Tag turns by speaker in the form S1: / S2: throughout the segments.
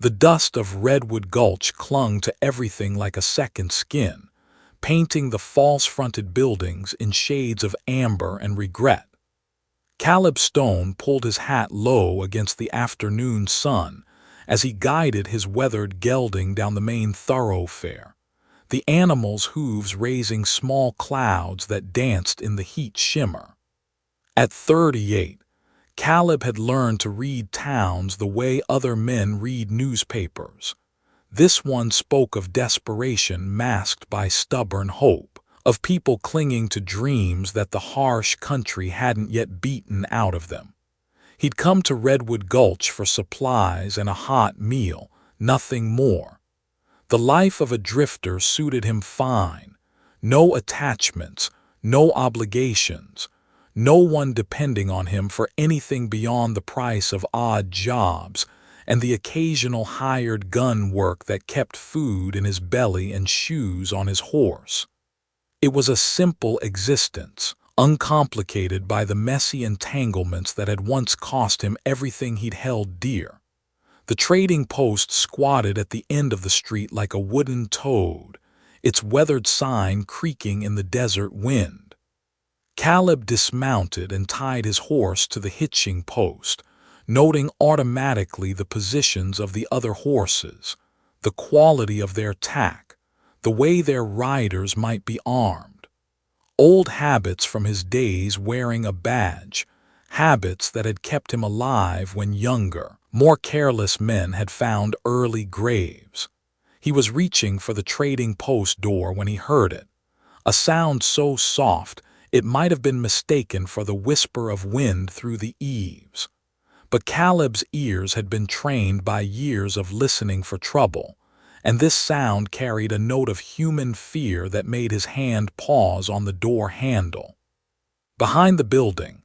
S1: The dust of Redwood Gulch clung to everything like a second skin, painting the false-fronted buildings in shades of amber and regret. Caleb Stone pulled his hat low against the afternoon sun as he guided his weathered gelding down the main thoroughfare, the animal's hooves raising small clouds that danced in the heat shimmer. At 38, Caleb had learned to read towns the way other men read newspapers. This one spoke of desperation masked by stubborn hope, of people clinging to dreams that the harsh country hadn't yet beaten out of them. He'd come to Redwood Gulch for supplies and a hot meal, nothing more. The life of a drifter suited him fine. No attachments, no obligations, no one depending on him for anything beyond the price of odd jobs and the occasional hired gun work that kept food in his belly and shoes on his horse. It was a simple existence, uncomplicated by the messy entanglements that had once cost him everything he'd held dear. The trading post squatted at the end of the street like a wooden toad, its weathered sign creaking in the desert wind. Caleb dismounted and tied his horse to the hitching post, noting automatically the positions of the other horses, the quality of their tack, the way their riders might be armed. Old habits from his days wearing a badge, habits that had kept him alive when younger, more careless men had found early graves. He was reaching for the trading post door when he heard it, a sound so soft it might have been mistaken for the whisper of wind through the eaves. But Caleb's ears had been trained by years of listening for trouble, and this sound carried a note of human fear that made his hand pause on the door handle. Behind the building,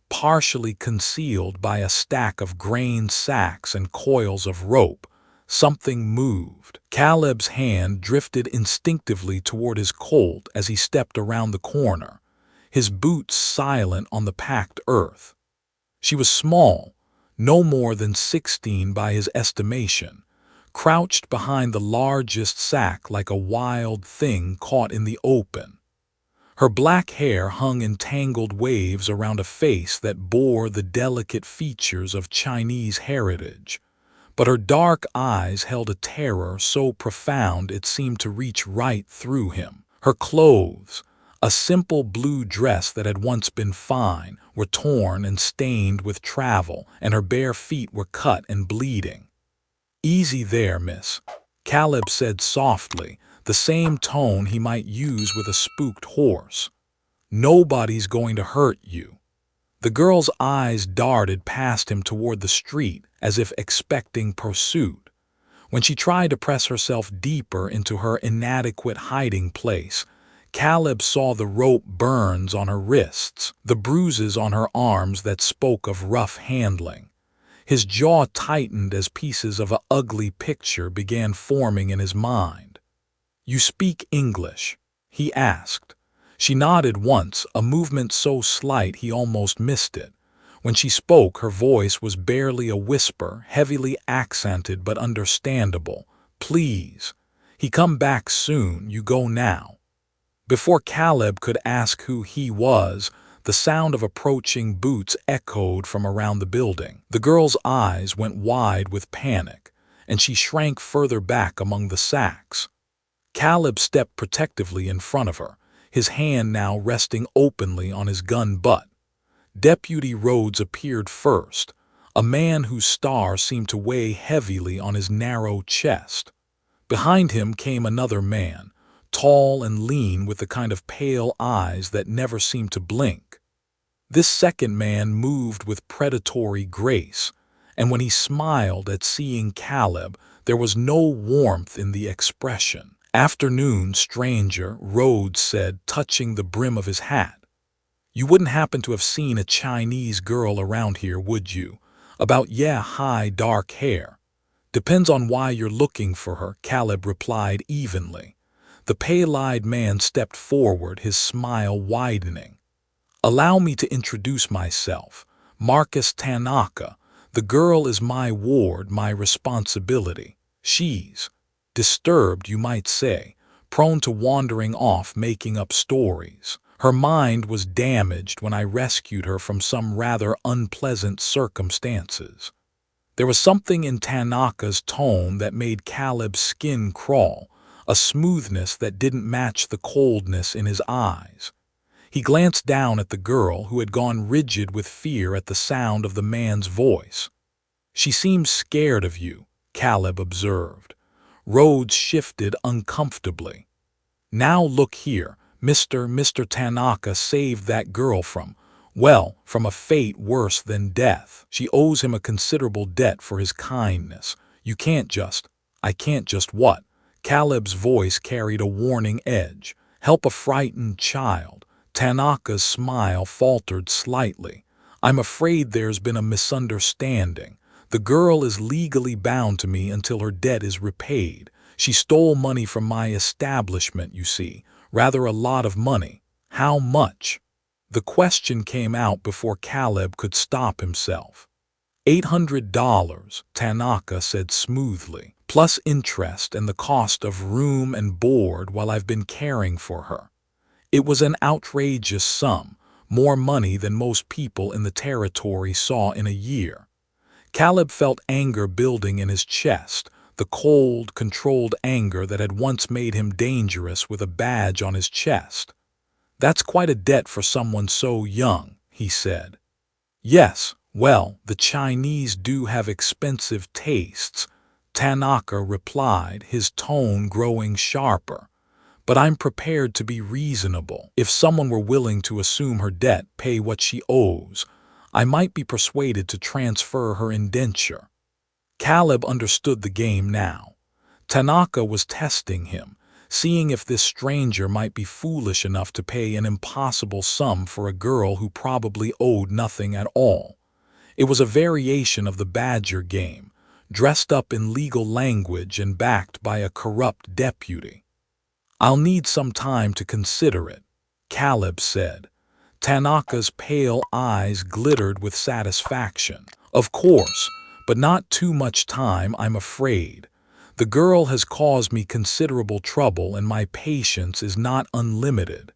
S1: partially concealed by a stack of grain sacks and coils of rope, something moved. Caleb's hand drifted instinctively toward his colt as he stepped around the corner, his boots silent on the packed earth. She was small, no more than 16 by his estimation, crouched behind the largest sack like a wild thing caught in the open. Her black hair hung in tangled waves around a face that bore the delicate features of Chinese heritage, but her dark eyes held a terror so profound it seemed to reach right through him. Her clothes, a simple blue dress that had once been fine, were torn and stained with travel, and her bare feet were cut and bleeding. "Easy there, miss," Caleb said softly, the same tone he might use with a spooked horse. "Nobody's going to hurt you." The girl's eyes darted past him toward the street, as if expecting pursuit. When she tried to press herself deeper into her inadequate hiding place, Caleb saw the rope burns on her wrists, the bruises on her arms that spoke of rough handling. His jaw tightened as pieces of an ugly picture began forming in his mind. "You speak English?" he asked. She nodded once, a movement so slight he almost missed it. When she spoke, her voice was barely a whisper, heavily accented but understandable. "Please. He come back soon, you go now." Before Caleb could ask who he was, the sound of approaching boots echoed from around the building. The girl's eyes went wide with panic, and she shrank further back among the sacks. Caleb stepped protectively in front of her, his hand now resting openly on his gun butt. Deputy Rhodes appeared first, a man whose star seemed to weigh heavily on his narrow chest. Behind him came another man, tall and lean with the kind of pale eyes that never seemed to blink. This second man moved with predatory grace, and when he smiled at seeing Caleb, there was no warmth in the expression. "Afternoon, stranger," Rhodes said, touching the brim of his hat. "You wouldn't happen to have seen a Chinese girl around here, would you? About, yeah, high dark hair." "Depends on why you're looking for her," Caleb replied evenly. The pale-eyed man stepped forward, his smile widening. "Allow me to introduce myself. Marcus Tanaka, The girl is my ward, my responsibility. She's disturbed, you might say, prone to wandering off making up stories. Her mind was damaged when I rescued her from some rather unpleasant circumstances. There was something in Tanaka's tone that made Caleb's skin crawl, a smoothness that didn't match the coldness in his eyes. He glanced down at the girl, who had gone rigid with fear at the sound of the man's voice. "She seems scared of you," Caleb observed. Rhodes shifted uncomfortably. "Now look here, Mr. Tanaka saved that girl from a fate worse than death. She owes him a considerable debt for his kindness. I can't just what?" Caleb's voice carried a warning edge. "Help a frightened child." Tanaka's smile faltered slightly. "I'm afraid there's been a misunderstanding. The girl is legally bound to me until her debt is repaid. She stole money from my establishment, you see. Rather a lot of money." "How much?" The question came out before Caleb could stop himself. $800, Tanaka said smoothly, "plus interest and the cost of room and board while I've been caring for her." It was an outrageous sum, more money than most people in the territory saw in a year. Caleb felt anger building in his chest, the cold, controlled anger that had once made him dangerous with a badge on his chest. "That's quite a debt for someone so young," he said. "Yes, well, the Chinese do have expensive tastes," Tanaka replied, his tone growing sharper. "But I'm prepared to be reasonable. If someone were willing to assume her debt, pay what she owes, I might be persuaded to transfer her indenture." Caleb understood the game now. Tanaka was testing him, seeing if this stranger might be foolish enough to pay an impossible sum for a girl who probably owed nothing at all. It was a variation of the Badger game, dressed up in legal language and backed by a corrupt deputy. "I'll need some time to consider it," Caleb said. Tanaka's pale eyes glittered with satisfaction. "Of course, but not too much time, I'm afraid. The girl has caused me considerable trouble and my patience is not unlimited."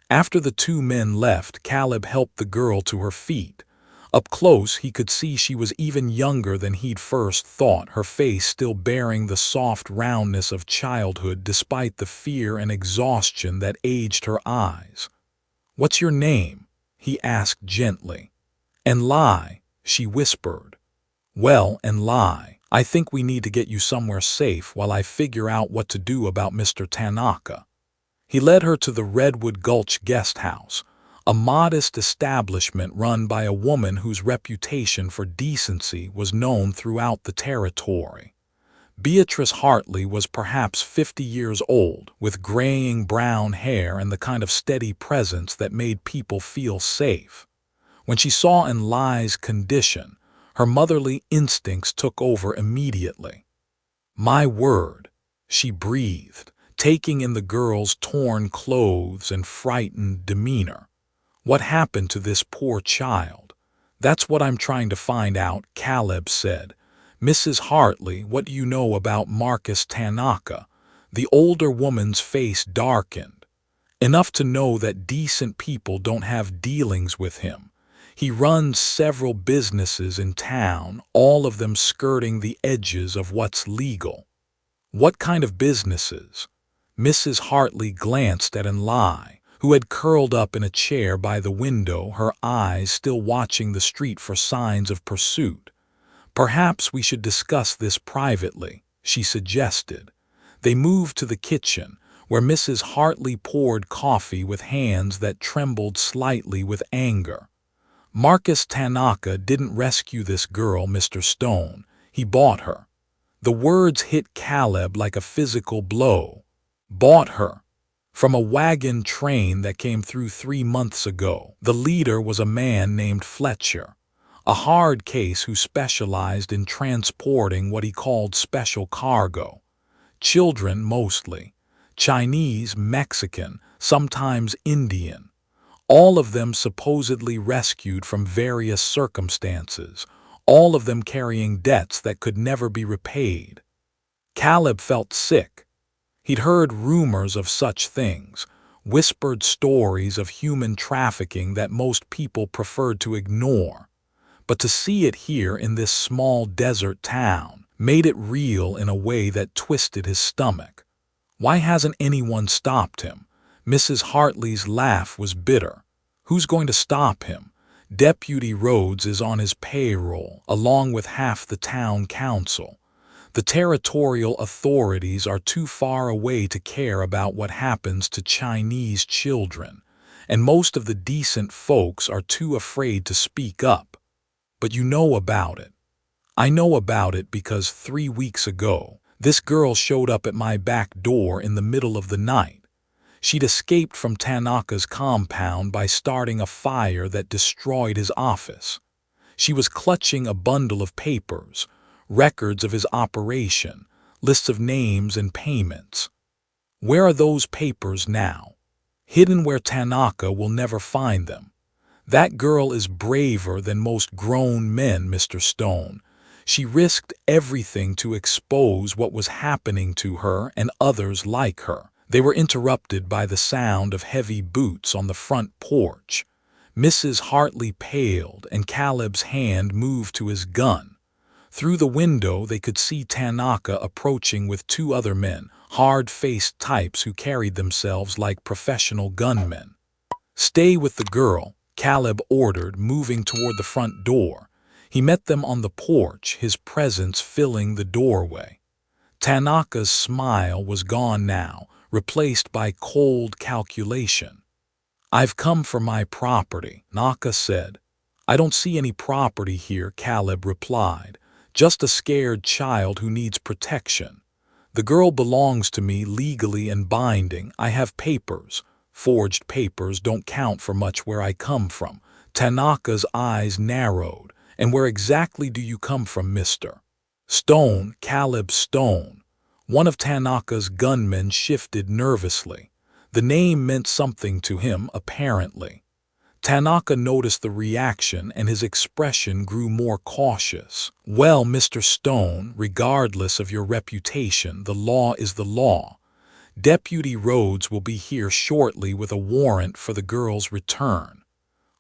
S1: After the two men left, Caleb helped the girl to her feet. Up close, he could see she was even younger than he'd first thought, her face still bearing the soft roundness of childhood despite the fear and exhaustion that aged her eyes. "What's your name?" he asked gently. "Enlai," she whispered. "Well, Enlai, I think we need to get you somewhere safe while I figure out what to do about Mr. Tanaka." He led her to the Redwood Gulch guest house, a modest establishment run by a woman whose reputation for decency was known throughout the territory. Beatrice Hartley was perhaps 50 years old, with graying brown hair and the kind of steady presence that made people feel safe. When she saw Enlai's condition, her motherly instincts took over immediately. "My word," she breathed, taking in the girl's torn clothes and frightened demeanor. "What happened to this poor child?" "That's what I'm trying to find out," Caleb said. "Mrs. Hartley, what do you know about Marcus Tanaka?" The older woman's face darkened. "Enough to know that decent people don't have dealings with him. He runs several businesses in town, all of them skirting the edges of what's legal." "What kind of businesses?" Mrs. Hartley glanced at Enlai, who had curled up in a chair by the window, her eyes still watching the street for signs of pursuit. "Perhaps we should discuss this privately," she suggested. They moved to the kitchen, where Mrs. Hartley poured coffee with hands that trembled slightly with anger. "Marcus Tanaka didn't rescue this girl, Mr. Stone. He bought her." The words hit Caleb like a physical blow. "Bought her?" "From a wagon train that came through 3 months ago. The leader was a man named Fletcher, a hard case who specialized in transporting what he called special cargo. Children mostly. Chinese, Mexican, sometimes Indian. All of them supposedly rescued from various circumstances, all of them carrying debts that could never be repaid. Caleb felt sick. He'd heard rumors of such things, whispered stories of human trafficking that most people preferred to ignore. But to see it here in this small desert town made it real in a way that twisted his stomach. Why hasn't anyone stopped him? Mrs. Hartley's laugh was bitter. Who's going to stop him? Deputy Rhodes is on his payroll, along with half the town council. The territorial authorities are too far away to care about what happens to Chinese children, and most of the decent folks are too afraid to speak up. But you know about it. I know about it because 3 weeks ago, this girl showed up at my back door in the middle of the night. She'd escaped from Tanaka's compound by starting a fire that destroyed his office. She was clutching a bundle of papers, records of his operation, lists of names and payments. Where are those papers now? Hidden where Tanaka will never find them. That girl is braver than most grown men, Mr. Stone. She risked everything to expose what was happening to her and others like her. They were interrupted by the sound of heavy boots on the front porch. Mrs. Hartley paled, and Caleb's hand moved to his gun. Through the window they could see Tanaka approaching with 2 other men, hard-faced types who carried themselves like professional gunmen. "Stay with the girl," Caleb ordered, moving toward the front door. He met them on the porch, his presence filling the doorway. Tanaka's smile was gone now, replaced by cold calculation. "I've come for my property," Naka said. "I don't see any property here," Caleb replied. "Just a scared child who needs protection. The girl belongs to me legally and binding. I have papers. Forged papers don't count for much where I come from." Tanaka's eyes narrowed. "And where exactly do you come from, Mr. Stone?" Caleb Stone. One of Tanaka's gunmen shifted nervously. The name meant something to him, apparently. Tanaka noticed the reaction and his expression grew more cautious. "Well, Mr. Stone, regardless of your reputation, the law is the law. Deputy Rhodes will be here shortly with a warrant for the girl's return."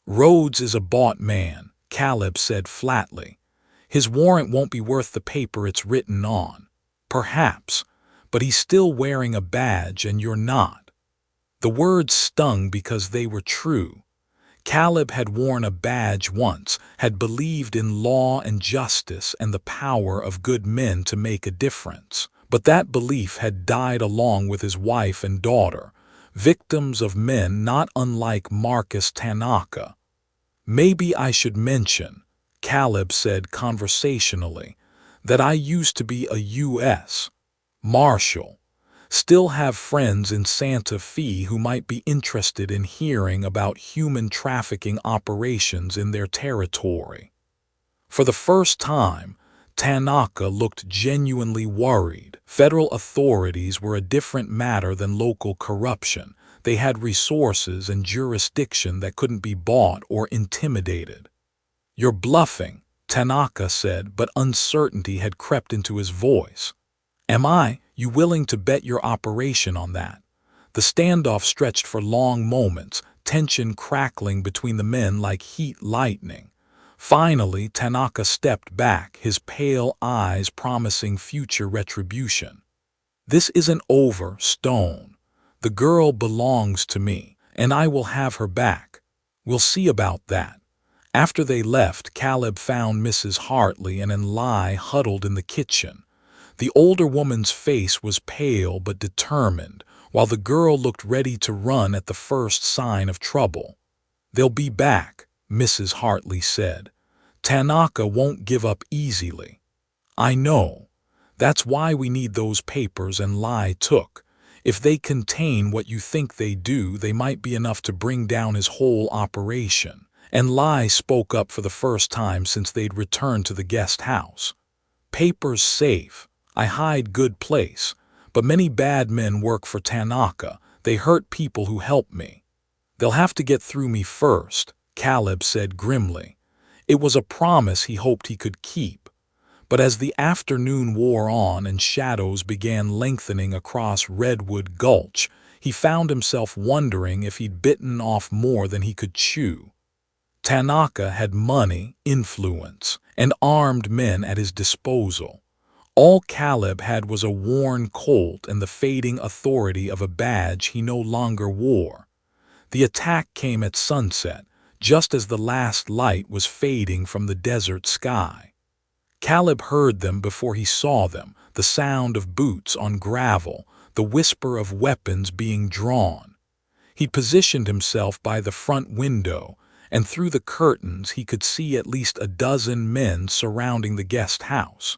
S1: "Rhodes is a bought man," Caleb said flatly. "His warrant won't be worth the paper it's written on. Perhaps, but he's still wearing a badge and you're not." The words stung because they were true. Caleb had worn a badge once, had believed in law and justice and the power of good men to make a difference. But that belief had died along with his wife and daughter, victims of men not unlike Marcus Tanaka. "Maybe I should mention," Caleb said conversationally, "that I used to be a U.S. Marshal. Still have friends in Santa Fe who might be interested in hearing about human trafficking operations in their territory." For the first time, Tanaka looked genuinely worried. Federal authorities were a different matter than local corruption. They had resources and jurisdiction that couldn't be bought or intimidated. "You're bluffing," Tanaka said, but uncertainty had crept into his voice. "Am I? You willing to bet your operation on that?" The standoff stretched for long moments, tension crackling between the men like heat lightning. Finally, Tanaka stepped back, his pale eyes promising future retribution. "This isn't over, Stone. The girl belongs to me, and I will have her back. We'll see about that." After they left, Caleb found Mrs. Hartley and Lai huddled in the kitchen. The older woman's face was pale but determined, while the girl looked ready to run at the first sign of trouble. "They'll be back," Mrs. Hartley said. "Tanaka won't give up easily." "I know. That's why we need those papers and Lai took. If they contain what you think they do, they might be enough to bring down his whole operation." And Lai spoke up for the first time since they'd returned to the guest house. "Papers safe. I hide good place. But many bad men work for Tanaka. They hurt people who help me. They'll have to get through me first," Caleb said grimly. It was a promise he hoped he could keep. But as the afternoon wore on and shadows began lengthening across Redwood Gulch, he found himself wondering if he'd bitten off more than he could chew. Tanaka had money, influence, and armed men at his disposal. All Caleb had was a worn Colt and the fading authority of a badge he no longer wore. The attack came at sunset, just as the last light was fading from the desert sky. Caleb heard them before he saw them, the sound of boots on gravel, the whisper of weapons being drawn. He positioned himself by the front window, and through the curtains he could see at least a dozen men surrounding the guest house.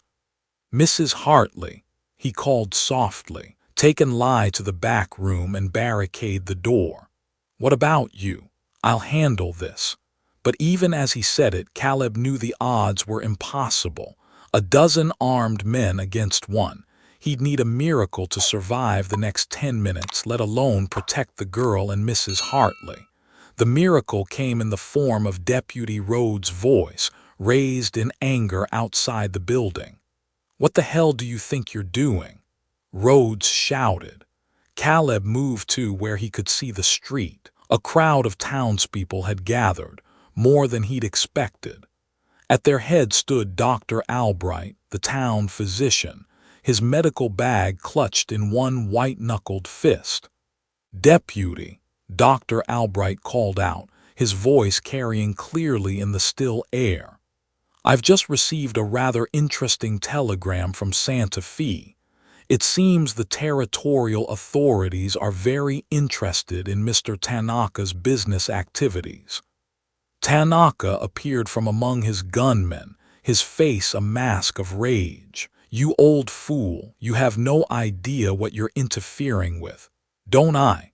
S1: "Mrs. Hartley," he called softly, "take and lie to the back room and barricade the door. What about you? I'll handle this." But even as he said it, Caleb knew the odds were impossible. A dozen armed men against one. He'd need a miracle to survive the next 10 minutes, let alone protect the girl and Mrs. Hartley. The miracle came in the form of Deputy Rhodes' voice, raised in anger outside the building. "What the hell do you think you're doing?" Rhodes shouted. Caleb moved to where he could see the street. A crowd of townspeople had gathered, more than he'd expected. At their head stood Dr. Albright, the town physician, his medical bag clutched in one white-knuckled fist. "Deputy," Dr. Albright called out, his voice carrying clearly in the still air. "I've just received a rather interesting telegram from Santa Fe. It seems the territorial authorities are very interested in Mr. Tanaka's business activities." Tanaka appeared from among his gunmen, his face a mask of rage. "You old fool, you have no idea what you're interfering with, don't I?"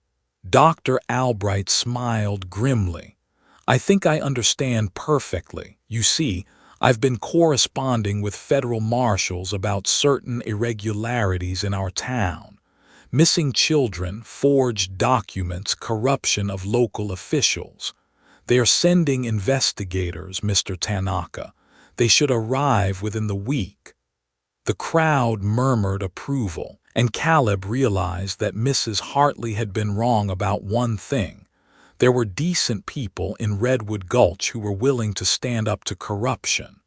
S1: Dr. Albright smiled grimly. "I think I understand perfectly. You see, I've been corresponding with federal marshals about certain irregularities in our town. Missing children, forged documents, corruption of local officials. They are sending investigators, Mr. Tanaka. They should arrive within the week." The crowd murmured approval, and Caleb realized that Mrs. Hartley had been wrong about one thing. There were decent people in Redwood Gulch who were willing to stand up to corruption.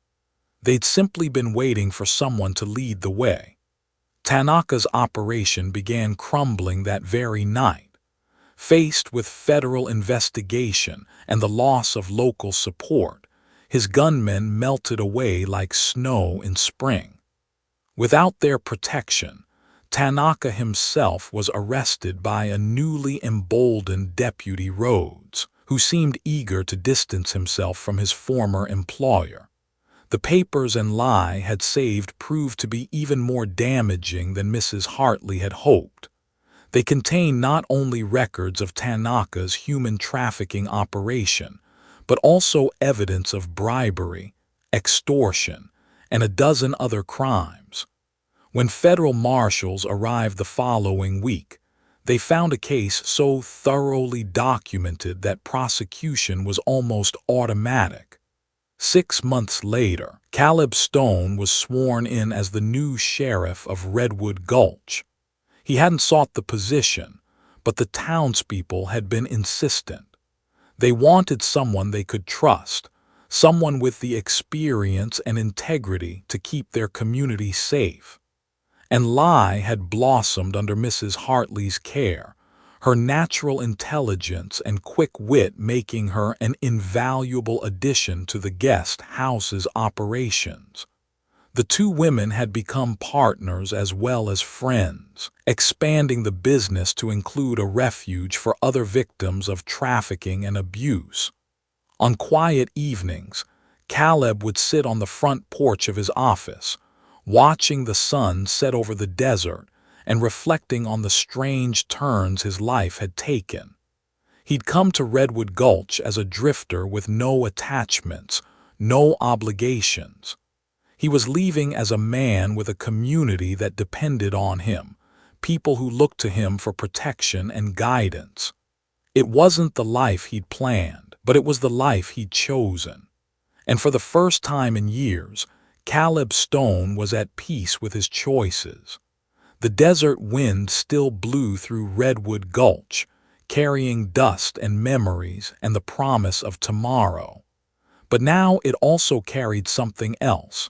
S1: They'd simply been waiting for someone to lead the way. Tanaka's operation began crumbling that very night. Faced with federal investigation and the loss of local support, his gunmen melted away like snow in spring. Without their protection, Tanaka himself was arrested by a newly emboldened Deputy Rhodes, who seemed eager to distance himself from his former employer. The papers and lie had saved proved to be even more damaging than Mrs. Hartley had hoped. They contain not only records of Tanaka's human trafficking operation, but also evidence of bribery, extortion, and a dozen other crimes. When federal marshals arrived the following week, they found a case so thoroughly documented that prosecution was almost automatic. 6 months later, Caleb Stone was sworn in as the new sheriff of Redwood Gulch. He hadn't sought the position, but the townspeople had been insistent. They wanted someone they could trust, someone with the experience and integrity to keep their community safe. And lie had blossomed under Mrs. Hartley's care, her natural intelligence and quick wit making her an invaluable addition to the guest house's operations. The two women had become partners as well as friends, expanding the business to include a refuge for other victims of trafficking and abuse. On quiet evenings, Caleb would sit on the front porch of his office, watching the sun set over the desert and reflecting on the strange turns his life had taken. He'd come to Redwood Gulch as a drifter with no attachments, no obligations. He was leaving as a man with a community that depended on him, people who looked to him for protection and guidance. It wasn't the life he'd planned, but it was the life he'd chosen. And for the first time in years, Caleb Stone was at peace with his choices. The desert wind still blew through Redwood Gulch, carrying dust and memories and the promise of tomorrow. But now it also carried something else: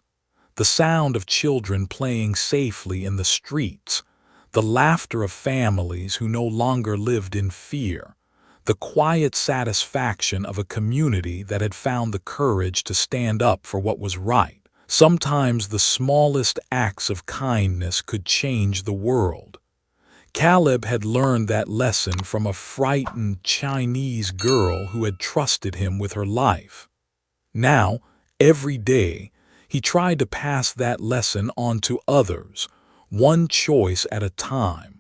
S1: the sound of children playing safely in the streets, the laughter of families who no longer lived in fear, the quiet satisfaction of a community that had found the courage to stand up for what was right. Sometimes the smallest acts of kindness could change the world. Caleb had learned that lesson from a frightened Chinese girl who had trusted him with her life. Now, every day, he tried to pass that lesson on to others, one choice at a time,